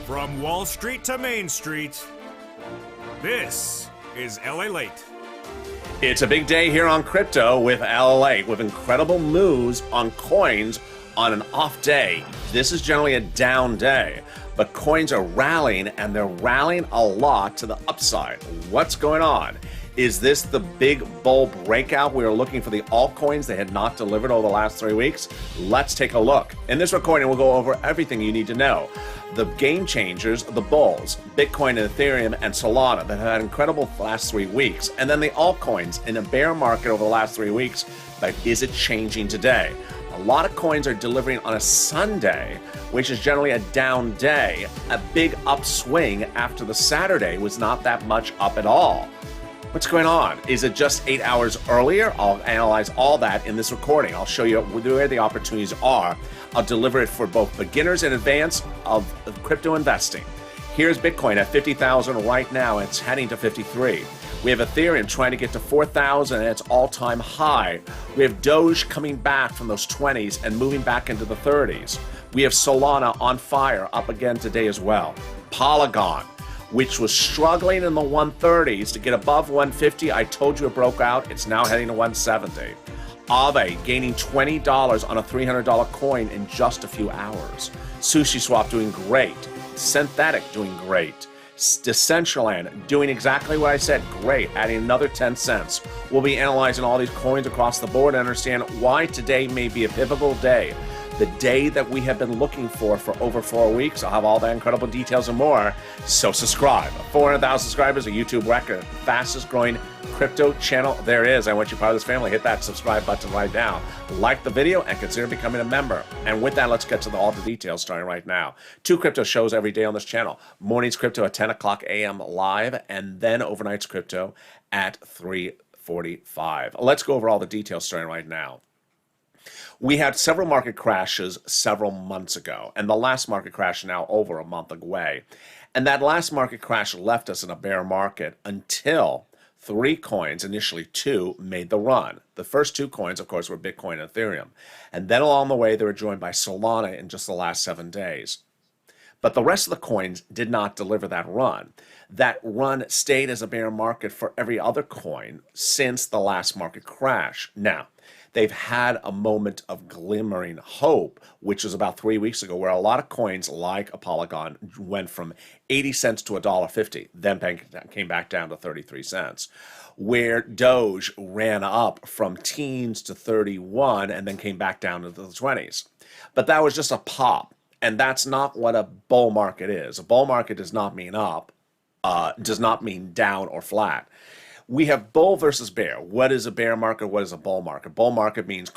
From Wall Street to Main Street, this is LALATE. It's a big day here on crypto with LALATE, with incredible moves on coins on an off day. This is generally a down day, but coins are rallying, and they're rallying a lot to the upside. What's going on? Is this the big bull breakout? We were looking for the altcoins that had not delivered over the last 3 weeks. Let's take a look. In this recording, we'll go over everything you need to know. The game changers, the bulls, Bitcoin and Ethereum and Solana that have had incredible last 3 weeks. And then the altcoins in a bear market over the last 3 weeks. But is it changing today? A lot of coins are delivering on a Sunday, which is generally a down day. A big upswing after the Saturday was not that much up at all. What's going on? Is it just 8 hours earlier? I'll analyze all that in this recording. I'll show you where the opportunities are. I'll deliver it for both beginners and advanced of crypto investing. Here's Bitcoin at 50,000 right now. It's heading to 53. We have Ethereum trying to get to 4,000 at its all-time high. We have Doge coming back from those 20s and moving back into the 30s. We have Solana on fire, up again today as well. Polygon, which was struggling in the 130s to get above 150. I told you it broke out. It's now heading to 170. Aave gaining $20 on a $300 coin in just a few hours. SushiSwap doing great. Synthetic doing great. Decentraland doing exactly what I said, great, adding another 10 cents. We'll be analyzing all these coins across the board and understand why today may be a pivotal day. The day that we have been looking for over 4 weeks. I'll have all the incredible details and more. So subscribe. 400,000 subscribers, a YouTube record, fastest growing crypto channel there is. I want you part of this family. Hit that subscribe button right now. Like the video and consider becoming a member. And with that, let's get to all the details starting right now. 2 crypto shows every day on this channel. Morning's crypto at 10 o'clock a.m. live, and then overnight's crypto at 3:45. Let's go over all the details starting right now. We had several market crashes several months ago, and the last market crash now over a month away. And that last market crash left us in a bear market until 3 coins, initially 2, made the run. The first 2 coins, of course, were Bitcoin and Ethereum. And then along the way, they were joined by Solana in just the last 7 days. But the rest of the coins did not deliver that run. That run stayed as a bear market for every other coin since the last market crash. Now, they've had a moment of glimmering hope, which was about 3 weeks ago, where a lot of coins like a Polygon went from 80 cents to $1.50, then came back down to 33 cents. Where Doge ran up from teens to 31 and then came back down to the 20s. But that was just a pop. And that's not what a bull market is. A bull market does not mean up, does not mean down or flat. We have bull versus bear. What is a bear market? What is a bull market? Bull market means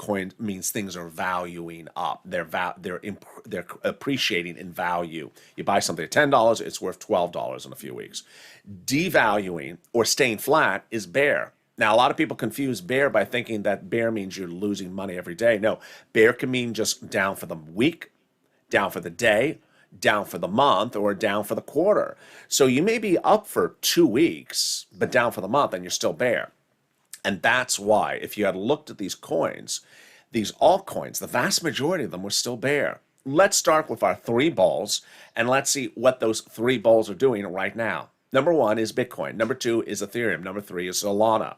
things are valuing up. They're appreciating in value. You buy something at $10, it's worth $12 in a few weeks. Devaluing or staying flat is bear. Now, a lot of people confuse bear by thinking that bear means you're losing money every day. No, bear can mean just down for the week, down for the day, down for the month, or down for the quarter. So you may be up for 2 weeks, but down for the month, and you're still bear. And that's why, if you had looked at these coins, these altcoins, the vast majority of them were still bear. Let's start with our 3 bulls, and let's see what those 3 bulls are doing right now. Number 1 is Bitcoin. Number 2 is Ethereum. Number 3 is Solana.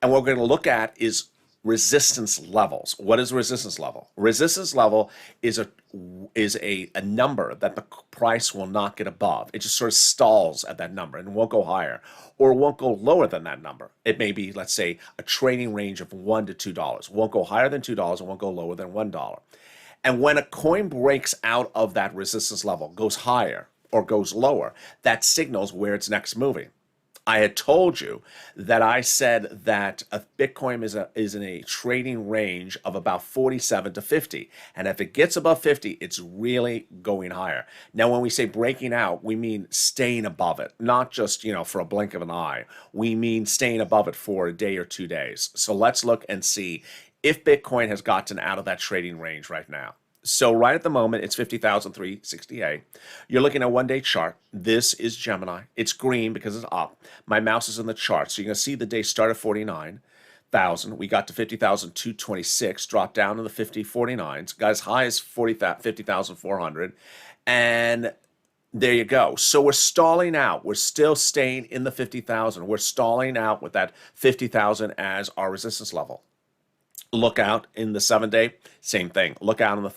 And what we're going to look at is resistance levels. What is resistance level? Resistance level is a number that the price will not get above. It just sort of stalls at that number and won't go higher or won't go lower than that number. It may be, let's say, a trading range of $1 to $2. Won't go higher than $2 and won't go lower than $1. And when a coin breaks out of that resistance level, goes higher or goes lower, that signals where it's next moving. I had told you that I said that a Bitcoin is in a trading range of about 47 to 50. And if it gets above 50, it's really going higher. Now, when we say breaking out, we mean staying above it, not just, for a blink of an eye. We mean staying above it for a day or 2 days. So let's look and see if Bitcoin has gotten out of that trading range right now. So right at the moment, it's 50,368. You're looking at a 1-day chart. This is Gemini. It's green because it's up. My mouse is in the chart. So you're going to see the day start at 49,000. We got to 50,226, dropped down to the 49s, got as high as 50,400. And There you go. So we're stalling out. We're still staying in the 50,000. We're stalling out with that 50,000 as our resistance level. Look out in the 7-day, same thing. Look out in the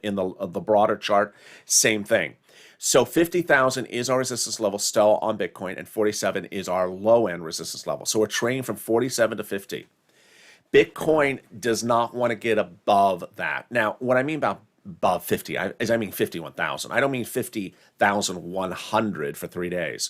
the broader chart, same thing. So 50,000 is our resistance level still on Bitcoin, and 47 is our low end resistance level. So we're trading from 47 to 50. Bitcoin does not want to get above that. Now, what I mean about above 50 I mean 51,000. I don't mean 50,100 for 3 days.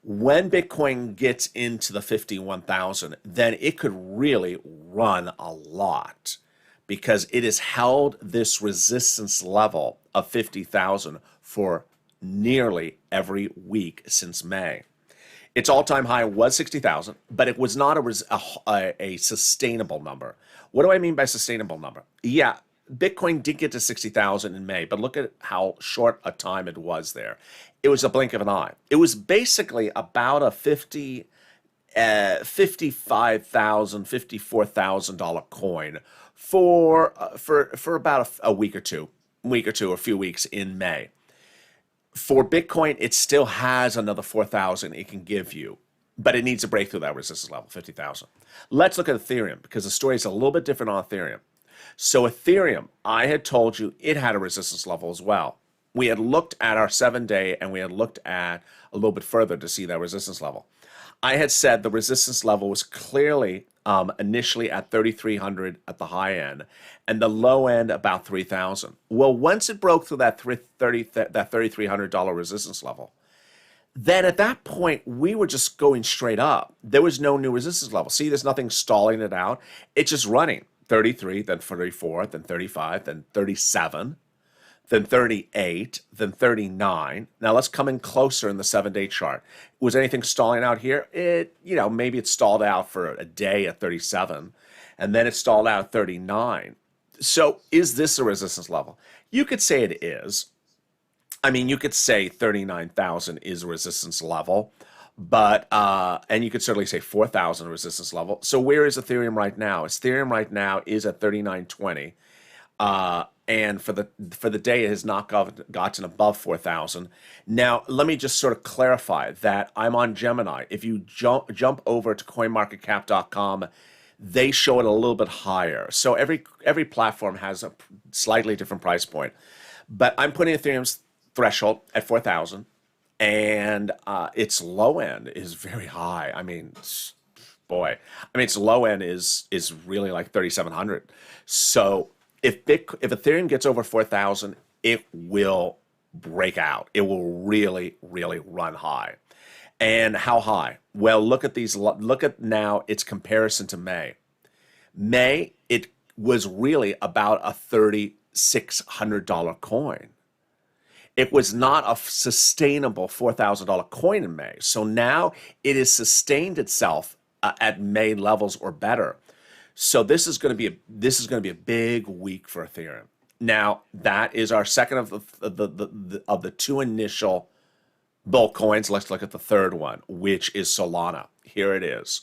When Bitcoin gets into the 51,000, then it could really run a lot because it has held this resistance level of 50,000 for nearly every week since May. Its all-time high was 60,000, but it was not a sustainable number. What do I mean by sustainable number? Yeah, Bitcoin did get to 60,000 in May, but look at how short a time it was there. It was a blink of an eye. It was basically about a $55,000, $54,000 coin for about a week or two, a few weeks in May. For Bitcoin, it still has another 4,000 it can give you, but it needs to break through that resistance level, 50,000. Let's look at Ethereum because the story is a little bit different on Ethereum. So Ethereum, I had told you it had a resistance level as well. We had looked at our 7-day and we had looked at a little bit further to see that resistance level. I had said the resistance level was clearly initially at 3,300 at the high end and the low end about 3,000. Well, once it broke through that $3,300 resistance level, then at that point, we were just going straight up. There was no new resistance level. See, there's nothing stalling it out. It's just running. 33, then 34, then 35, then 37, then 38, then 39. Now let's come in closer in the 7-day chart. Was anything stalling out here? Maybe it stalled out for a day at 37, and then it stalled out at 39. So is this a resistance level? You could say it is. I mean, you could say 39,000 is a resistance level, but and you could certainly say 4,000 resistance level. So where is Ethereum right now? Ethereum right now is at 3920, and for the day it has not gotten above 4,000. Now let me just sort of clarify that I'm on Gemini. If you jump over to CoinMarketCap.com, they show it a little bit higher. So every platform has a slightly different price point, but I'm putting Ethereum's threshold at 4,000. And its low end is very high. I mean, its low end is really like 3,700. So if Ethereum gets over 4,000, it will break out. It will really, really run high. And how high? Well, look at these. Look at now its comparison to May. May, it was really about a $3,600 coin. It was not a sustainable $4,000 coin in May. So now it has sustained itself at May levels or better. So this is going to be a big week for Ethereum. Now that is our second of the two initial bull coins. Let's look at the third one, which is Solana. Here it is.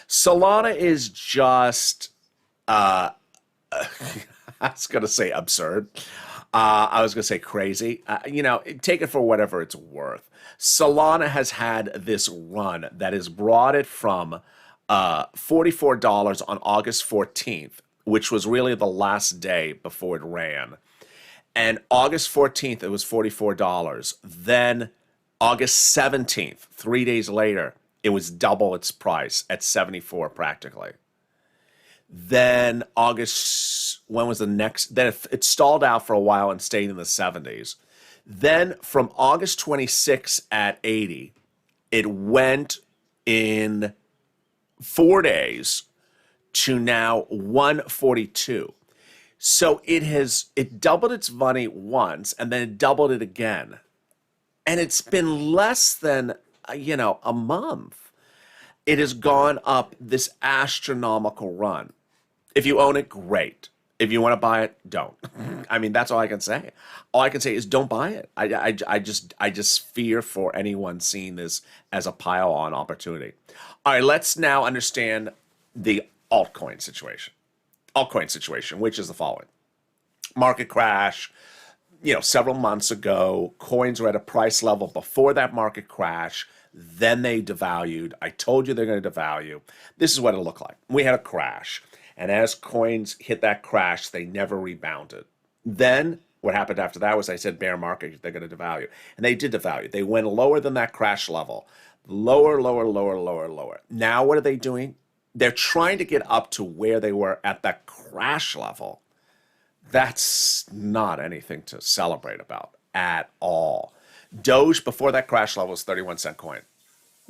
Solana is just I was going to say absurd. I was going to say crazy. Take it for whatever it's worth. Solana has had this run that has brought it from $44 on August 14th, which was really the last day before it ran. And August 14th, it was $44. Then August 17th, 3 days later, it was double its price at 74 practically. Then when was the next? Then it stalled out for a while and stayed in the 70s. Then from August 26 at 80, it went in 4 days to now 142. So it doubled its money once and then it doubled it again. And it's been less than, a month. It has gone up this astronomical run. If you own it, great. If you want to buy it, don't. I mean, that's all I can say. All I can say is don't buy it. I just fear for anyone seeing this as a pile-on opportunity. All right, let's now understand the altcoin situation. Altcoin situation, which is the following. Market crash, several months ago, coins were at a price level before that market crash. Then they devalued. I told you they're going to devalue. This is what it looked like. We had a crash. And as coins hit that crash, they never rebounded. Then what happened after that was I said bear market, they're going to devalue. And they did devalue. They went lower than that crash level. Lower, lower, lower, lower, lower. Now what are they doing? They're trying to get up to where they were at that crash level. That's not anything to celebrate about at all. Doge before that crash level was 31-cent coin.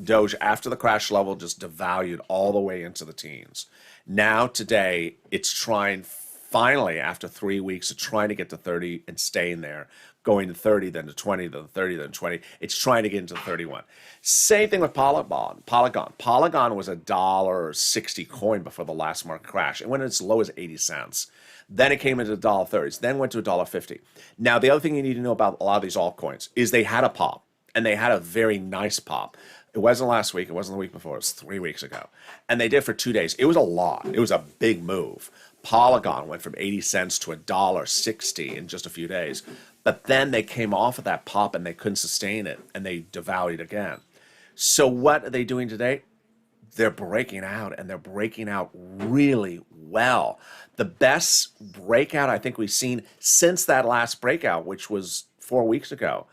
Doge after the crash level just devalued all the way into the teens. Now today it's trying finally after 3 weeks of trying to get to 30 and staying there, going to 30, then to 20, then to 30, then to 20. It's trying to get into 31. Same thing with Polygon. Polygon was $1.60 coin before the last market crash. It went as low as 80 cents. Then it came into $1.30s, then went to $1.50. Now, the other thing you need to know about a lot of these altcoins is they had a pop, and they had a very nice pop. It wasn't last week. It wasn't the week before. It was 3 weeks ago. And they did for 2 days. It was a lot. It was a big move. Polygon went from 80 cents to $1.60 in just a few days. But then they came off of that pop, and they couldn't sustain it, and they devalued again. So what are they doing today? They're breaking out, and they're breaking out really well. The best breakout I think we've seen since that last breakout, which was 4 weeks ago.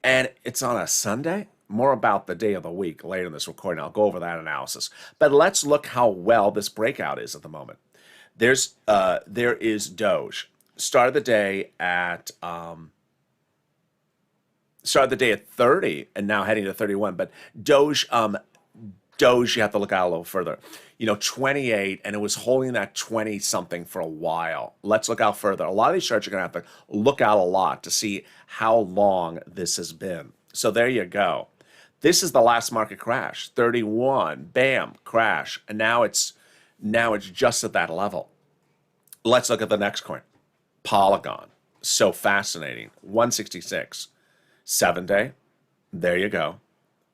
And it's on a Sunday. More about the day of the week later in this recording. I'll go over that analysis. But let's look how well this breakout is at the moment. There is Doge. Started the day at 30 and now heading to 31. But Doge, you have to look out a little further. 28, and it was holding that 20 something for a while. Let's look out further. A lot of these charts are going to have to look out a lot to see how long this has been. So there you go. This is the last market crash. 31, bam, crash, and now it's just at that level. Let's look at the next coin, Polygon. So fascinating. 166, 7-day. There you go.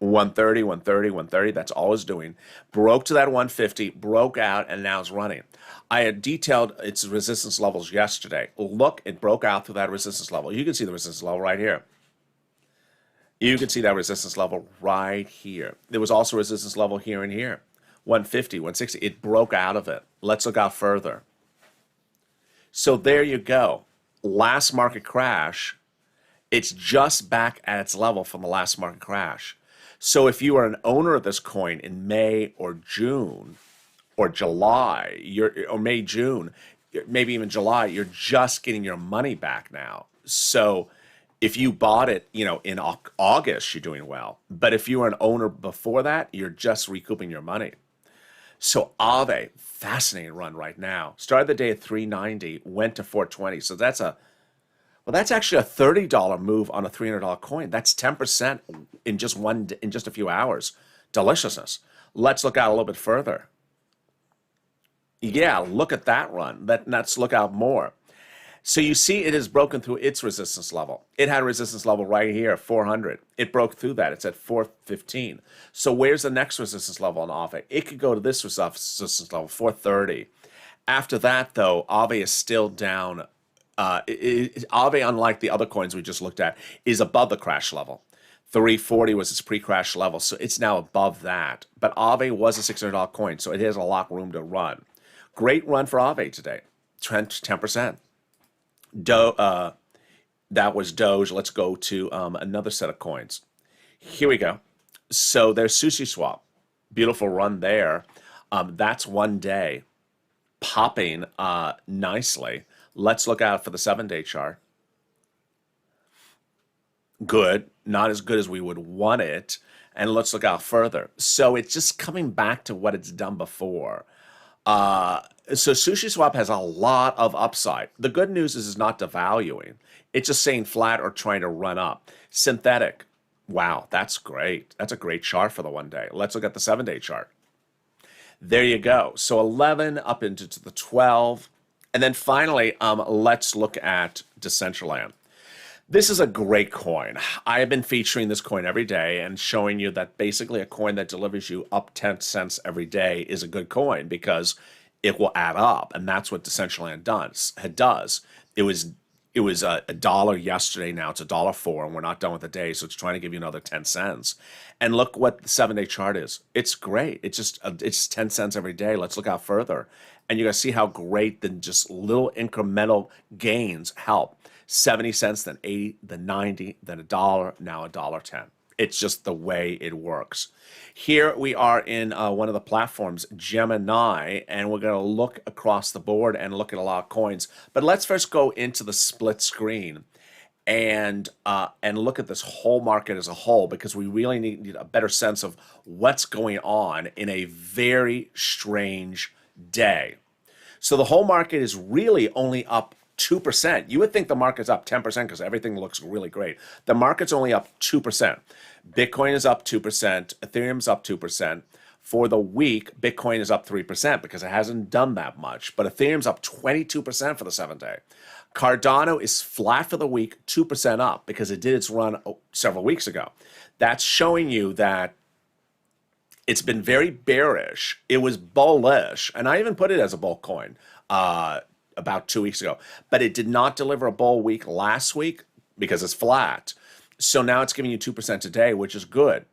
130, 130, 130. That's all it's doing. Broke to that 150, broke out, and now it's running. I had detailed its resistance levels yesterday. Look, it broke out through that resistance level. You can see the resistance level right here. You can see that resistance level right here. There was also resistance level here and here. 150, 160. It broke out of it. Let's look out further. So there you go. Last market crash. It's just back at its level from the last market crash. So if you are an owner of this coin in May or June or July, or May, June, maybe even July, you're just getting your money back now. So if you bought it, in August, you're doing well. But if you were an owner before that, you're just recouping your money. So Aave, fascinating run right now. Started the day at 390, went to 420. So that's actually a $30 move on a $300 coin. That's 10% in just a few hours. Deliciousness. Let's look out a little bit further. Yeah, look at that run. Let's look out more. So you see it has broken through its resistance level. It had a resistance level right here, 400. It broke through that. It's at 415. So where's the next resistance level on Aave? It could go to this resistance level, 430. After that, though, Aave is still down. Aave, unlike the other coins we just looked at, is above the crash level. 340 was its pre-crash level, so it's now above that. But Aave was a $600 coin, so it has a lot of room to run. Great run for Aave today, 10%. That was Doge. Let's go to another set of coins. Here we go. So there's SushiSwap. Beautiful run there. That's 1 day, popping nicely. Let's look out for the 7-day chart. Good. Not as good as we would want it. And let's look out further. So it's just coming back to what it's done before. So SushiSwap has a lot of upside. The good news is it's not devaluing. It's just staying flat or trying to run up. Synthetic. Wow, that's great. That's a great chart for the 1 day. Let's look at the 7-day chart. There you go. So 11 up into the 12. And then finally, let's look at Decentraland. This is a great coin. I have been featuring this coin every day and showing you that basically a coin that delivers you up 10 cents every day is a good coin because it will add up, and that's what Decentraland does. It was It was a dollar yesterday. Now it's $1.04, and we're not done with the day, so it's trying to give you another 10 cents. And look what the 7-day chart is. It's great. It's just it's 10 cents every day. Let's look out further, and you're gonna see how great then just little incremental gains help. 70 cents, then 80, then 90, then $1, now $1.10. It's just the way it works. Here we are in one of the platforms, Gemini, and we're going to look across the board and look at a lot of coins. But let's first go into the split screen and look at this whole market as a whole, because we really need a better sense of what's going on in a very strange day. So the whole market is really only up 2%. You would think the market's up 10% because everything looks really great. The market's only up 2%. Bitcoin is up 2%. Ethereum's up 2%. For the week, Bitcoin is up 3% because it hasn't done that much. But Ethereum's up 22% for the 7-day. Cardano is flat for the week, 2% up because it did its run several weeks ago. That's showing you that it's been very bearish. It was bullish, and I even put it as a bull coin about 2 weeks ago, but it did not deliver a bull week last week because it's flat. So now it's giving you 2% today, which is good.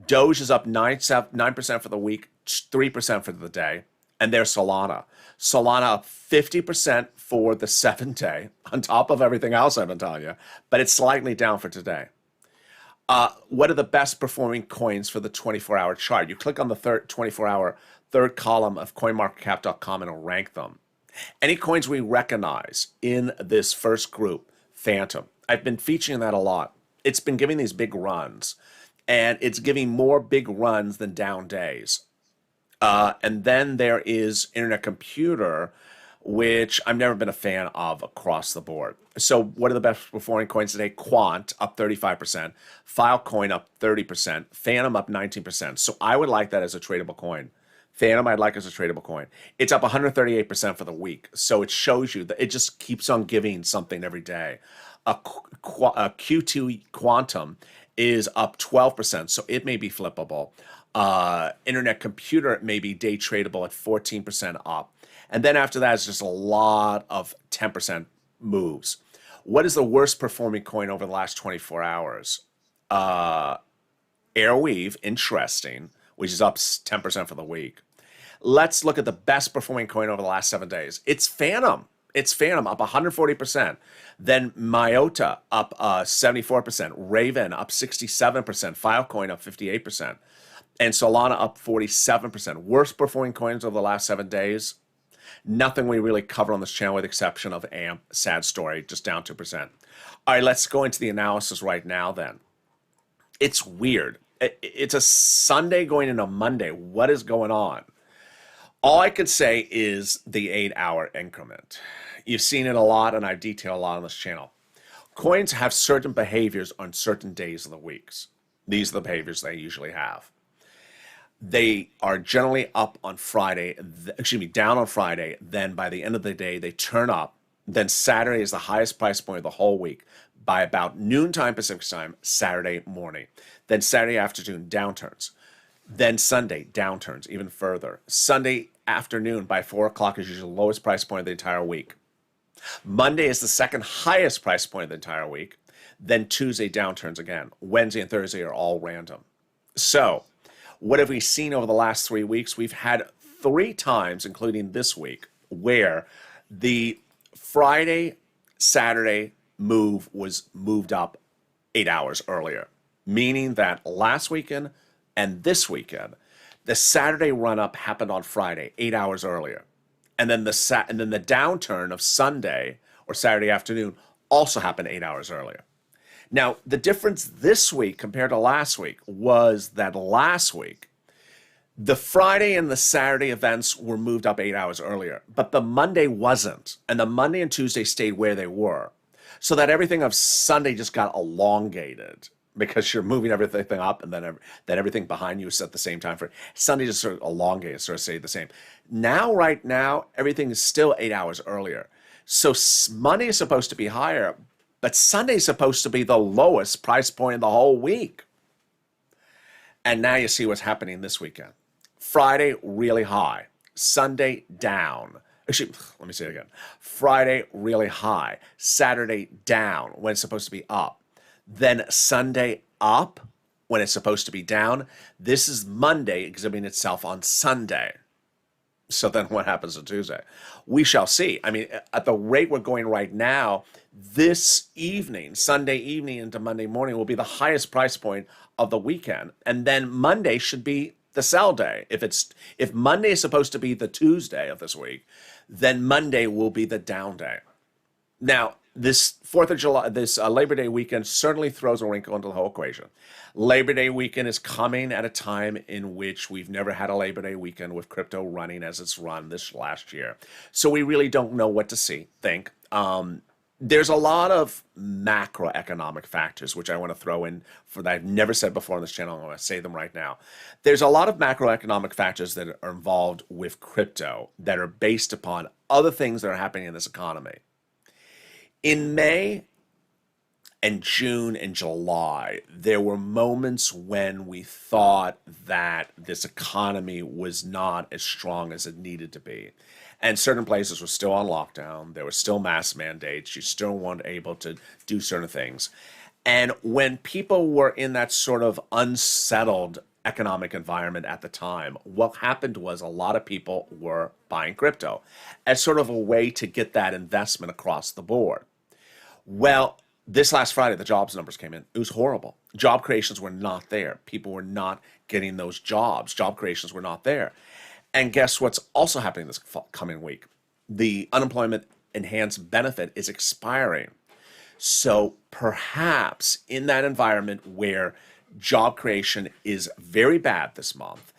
Doge is up 9% for the week, 3% for the day, and there's Solana. Solana up 50% for the 7-day, on top of everything else I've been telling you, but it's slightly down for today. What are the best performing coins for the 24-hour chart? You click on the 24-hour third column of coinmarketcap.com and it'll rank them. Any coins we recognize in this first group, Phantom. I've been featuring that a lot. It's been giving these big runs, and it's giving more big runs than down days. And then there is Internet Computer, which I've never been a fan of across the board. So what are the best performing coins today? Quant up 35%, Filecoin up 30%, Phantom up 19%. So I would like that as a tradable coin. Phantom I'd like as a tradable coin. It's up 138% for the week. So it shows you that it just keeps on giving something every day. A Q2 Quantum is up 12%, so it may be flippable. Internet Computer may be day tradable at 14% up. And then after that, it's just a lot of 10% moves. What is the worst performing coin over the last 24 hours? Airweave, interesting, which is up 10% for the week. Let's look at the best performing coin over the last 7 days. It's Phantom. It's Phantom up 140%. Then Myota up 74%. Raven up 67%. Filecoin up 58%. And Solana up 47%. Worst performing coins over the last 7 days? Nothing we really cover on this channel with the exception of AMP, sad story, just down 2%. All right, let's go into the analysis right now then. It's weird. It's a Sunday going into Monday. What is going on? All I could say is the 8-hour increment. You've seen it a lot, and I've detailed a lot on this channel. Coins have certain behaviors on certain days of the weeks. These are the behaviors they usually have. They are generally up on Friday, down on Friday. Then by the end of the day, they turn up. Then Saturday is the highest price point of the whole week by about noontime Pacific time, Saturday morning. Then Saturday afternoon, downturns. Then Sunday, downturns even further. Sunday afternoon by 4 o'clock is usually the lowest price point of the entire week. Monday is the second highest price point of the entire week. Then Tuesday, downturns again. Wednesday and Thursday are all random. So what have we seen over the last 3 weeks? We've had 3 times, including this week, where the Friday, Saturday move was moved up 8 hours earlier, meaning that last weekend and this weekend, the Saturday run-up happened on Friday, 8 hours earlier. And then the downturn of Sunday or Saturday afternoon also happened 8 hours earlier. Now, the difference this week compared to last week was that last week, the Friday and the Saturday events were moved up 8 hours earlier, but the Monday wasn't. And the Monday and Tuesday stayed where they were. So that everything of Sunday just got elongated because you're moving everything up and then everything behind you is at the same time. For Sunday just sort of elongated, sort of stayed the same. Now, right now, everything is still 8 hours earlier. So Monday is supposed to be higher, but Sunday is supposed to be the lowest price point in the whole week. And now you see what's happening this weekend. Friday, really high. Sunday, down. Actually, let me say it again. Friday, really high. Saturday, down when it's supposed to be up. Then Sunday, up when it's supposed to be down. This is Monday exhibiting itself on Sunday. So then what happens on Tuesday? We shall see. I mean, at the rate we're going right now, this evening, Sunday evening into Monday morning, will be the highest price point of the weekend. And then Monday should be the sell day. If Monday is supposed to be the Tuesday of this week, then Monday will be the down day. Now, this 4th of July, this Labor Day weekend certainly throws a wrinkle into the whole equation. Labor Day weekend is coming at a time in which we've never had a Labor Day weekend with crypto running as it's run this last year. So we really don't know what to think. There's a lot of macroeconomic factors, which I want to throw in for that I've never said before on this channel. I'm going to say them right now. There's a lot of macroeconomic factors that are involved with crypto that are based upon other things that are happening in this economy. In May and June and July, there were moments when we thought that this economy was not as strong as it needed to be. And certain places were still on lockdown. There were still mask mandates. You still weren't able to do certain things. And when people were in that sort of unsettled economic environment at the time, what happened was a lot of people were buying crypto as sort of a way to get that investment across the board. Well, this last Friday, the jobs numbers came in. It was horrible. Job creations were not there. People were not getting those jobs. Job creations were not there. And guess what's also happening this coming week? The unemployment enhanced benefit is expiring. So perhaps in that environment where job creation is very bad this month,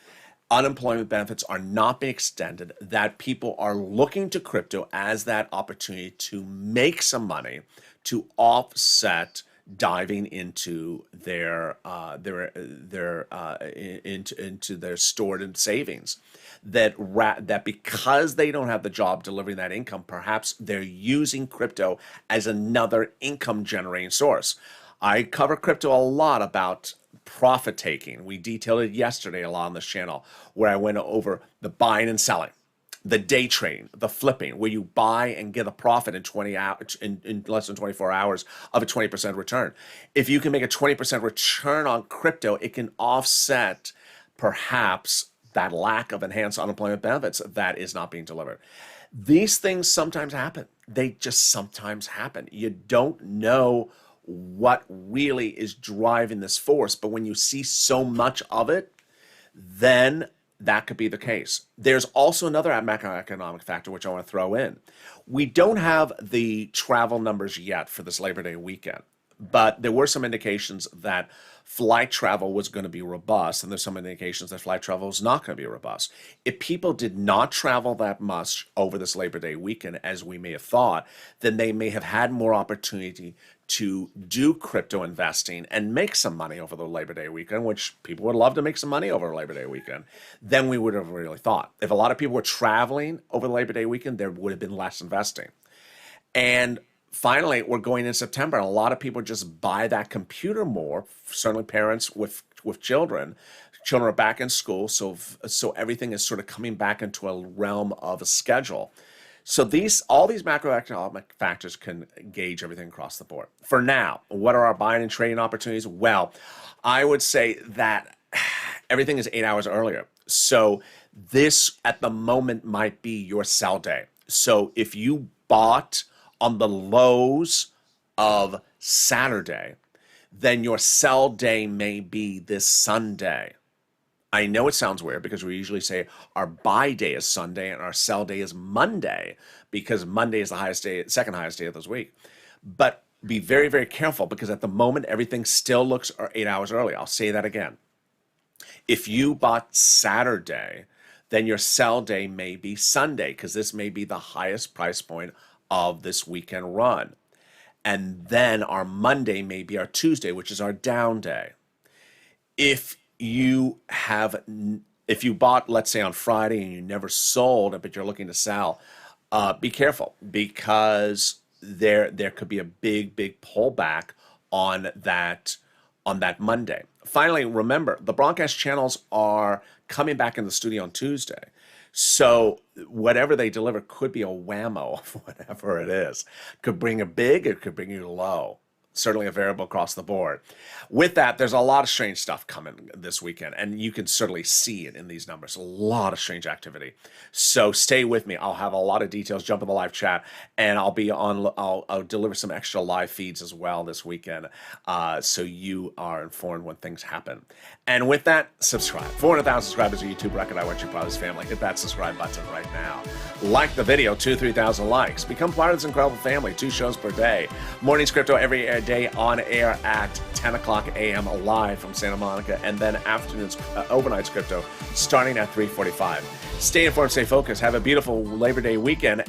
unemployment benefits are not being extended, that people are looking to crypto as that opportunity to make some money to offset diving into their stored in savings. That because they don't have the job delivering that income, perhaps they're using crypto as another income generating source. I cover crypto a lot about profit taking. We detailed it yesterday a lot on this channel, where I went over the buying and selling, the day trading, the flipping, where you buy and get a profit in 20 hours, in less than 24 hours of a 20% return. If you can make a 20% return on crypto, it can offset perhaps that lack of enhanced unemployment benefits that is not being delivered. These things sometimes happen. They just sometimes happen. You don't know what really is driving this force, but when you see so much of it, then that could be the case. There's also another macroeconomic factor which I want to throw in. We don't have the travel numbers yet for this Labor Day weekend, but there were some indications that flight travel was going to be robust, and there's some indications that flight travel is not going to be robust. If people did not travel that much over this Labor Day weekend, as we may have thought, then they may have had more opportunity to do crypto investing and make some money over the Labor Day weekend, which people would love to make some money over Labor Day weekend, than we would have really thought. If a lot of people were traveling over the Labor Day weekend, there would have been less investing. And finally, we're going in September, and a lot of people just buy that computer more, certainly parents with children. Children are back in school, so everything is sort of coming back into a realm of a schedule. So all these macroeconomic factors can gauge everything across the board. For now, what are our buying and trading opportunities? Well, I would say that everything is 8 hours earlier. So this, at the moment, might be your sell day. So if you bought on the lows of Saturday, then your sell day may be this Sunday. I know it sounds weird because we usually say our buy day is Sunday and our sell day is Monday, because Monday is the highest day, second highest day of this week. But be very, very careful, because at the moment, everything still looks 8 hours early. I'll say that again. If you bought Saturday, then your sell day may be Sunday, because this may be the highest price point of this weekend run. And then our Monday may be our Tuesday, which is our down day. If you bought, let's say, on Friday and you never sold, but you're looking to sell, be careful, because there could be a big pullback on that Monday. Finally, remember, the broadcast channels are coming back in the studio on Tuesday. So whatever they deliver could be a whammo of whatever it is. Could bring you big, it could bring you low. Certainly a variable across the board. With that, there's a lot of strange stuff coming this weekend, and you can certainly see it in these numbers. A lot of strange activity. So stay with me. I'll have a lot of details. Jump in the live chat, and I'll deliver some extra live feeds as well this weekend, so you are informed when things happen. And with that, subscribe. 400,000 subscribers, a YouTube record. I want you part of this family. Hit that subscribe button right now. Like the video, 2,000-3,000 likes. Become part of this incredible family. 2 shows per day. Mornings Crypto every day on air at 10 o'clock a.m. live from Santa Monica, and then afternoons, overnights Crypto starting at 3:45. Stay informed, stay focused. Have a beautiful Labor Day weekend. And